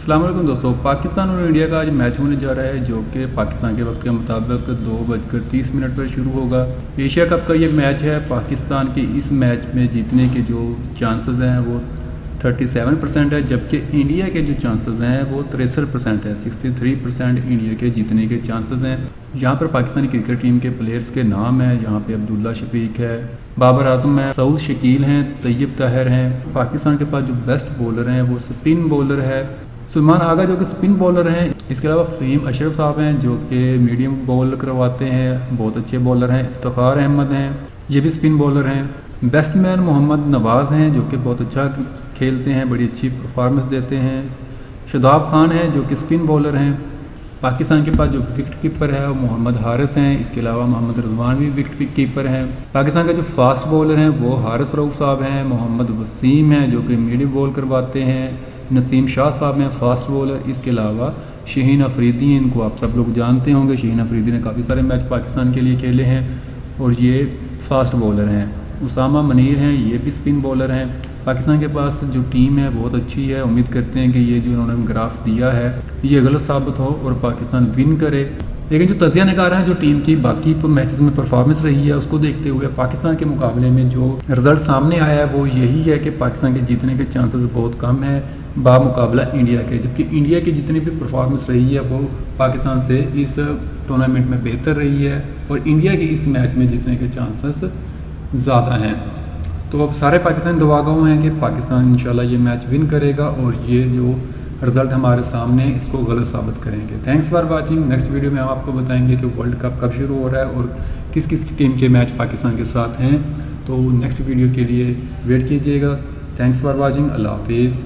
अस्सलाम वालेकुम दोस्तों, पाकिस्तान और इंडिया का आज मैच होने जा रहा है जो कि पाकिस्तान के वक्त के मुताबिक 2:30 पर शुरू होगा। एशिया कप का ये मैच है। पाकिस्तान के इस मैच में जीतने के जो चांसेस हैं वो 37% है, जबकि इंडिया के जो चांसेस हैं वो 63% है। 63% इंडिया के जीतने के चांसेस हैं। यहाँ पर पाकिस्तानी क्रिकेट टीम के प्लेयर्स के नाम हैं। यहाँ पे अब्दुल्ला शफीक है, बाबर आजम है, सऊद शकील हैं, तैयब ताहिर हैं। पाकिस्तान के पास जो बेस्ट बॉलर हैं वो स्पिन बॉलर है सुलेमान आगा जो कि स्पिन बॉलर हैं। इसके अलावा फ़हीम अशरफ साहब हैं जो कि मीडियम बॉल करवाते हैं, बहुत अच्छे बॉलर हैं। इफ्तिखार अहमद हैं, ये भी स्पिन बॉलर हैं। बैट्समैन मोहम्मद नवाज़ हैं जो कि बहुत अच्छा खेलते हैं, बड़ी अच्छी परफॉर्मेंस देते हैं। शादाब खान है जो कि स्पिन बॉलर हैं। पाकिस्तान के पास जो विकेट कीपर है वो मोहम्मद हारिस हैं। इसके अलावा मोहम्मद रिजवान भी विकेट कीपर हैं। पाकिस्तान के जो फास्ट बॉलर हैं वो हारिस रऊफ साहब हैं। मोहम्मद वसीम हैं जो कि मीडियम बॉल करवाते हैं। नसीम शाह साहब हैं फास्ट बॉलर। इसके अलावा शहीन अफरीदी हैं, इनको आप सब लोग जानते होंगे। शहीन अफरीदी ने काफ़ी सारे मैच पाकिस्तान के लिए खेले हैं और ये फास्ट बॉलर हैं। उसामा मनीर हैं, ये भी स्पिन बॉलर हैं। पाकिस्तान के पास जो टीम है बहुत अच्छी है। उम्मीद करते हैं कि ये जो उन्होंने ग्राफ दिया है ये गलत साबित हो और पाकिस्तान विन करे। लेकिन जो तजिया निकाल रहे हैं जो टीम की बाकी मैचेस में परफॉर्मेंस रही है उसको देखते हुए पाकिस्तान के मुकाबले में जो रिज़ल्ट सामने आया है वो यही है कि पाकिस्तान के जीतने के चांसेस बहुत कम है बामुकाबला इंडिया के। जबकि इंडिया की जितनी भी परफॉर्मेंस रही है वो पाकिस्तान से इस टूर्नामेंट में बेहतर रही है और इंडिया के इस मैच में जीतने के चांसेस ज़्यादा हैं। तो अब सारे पाकिस्तान दुआगो हैं कि पाकिस्तान इंशाल्लाह ये मैच विन करेगा और ये जो रिज़ल्ट हमारे सामने इसको गलत साबित करेंगे। Thanks for watching. Next video में हम आपको बताएंगे कि वर्ल्ड कप कब शुरू हो रहा है और किस किस टीम के मैच पाकिस्तान के साथ हैं। तो नेक्स्ट वीडियो के लिए वेट कीजिएगा। Thanks for watching. अल्लाह हाफिज़।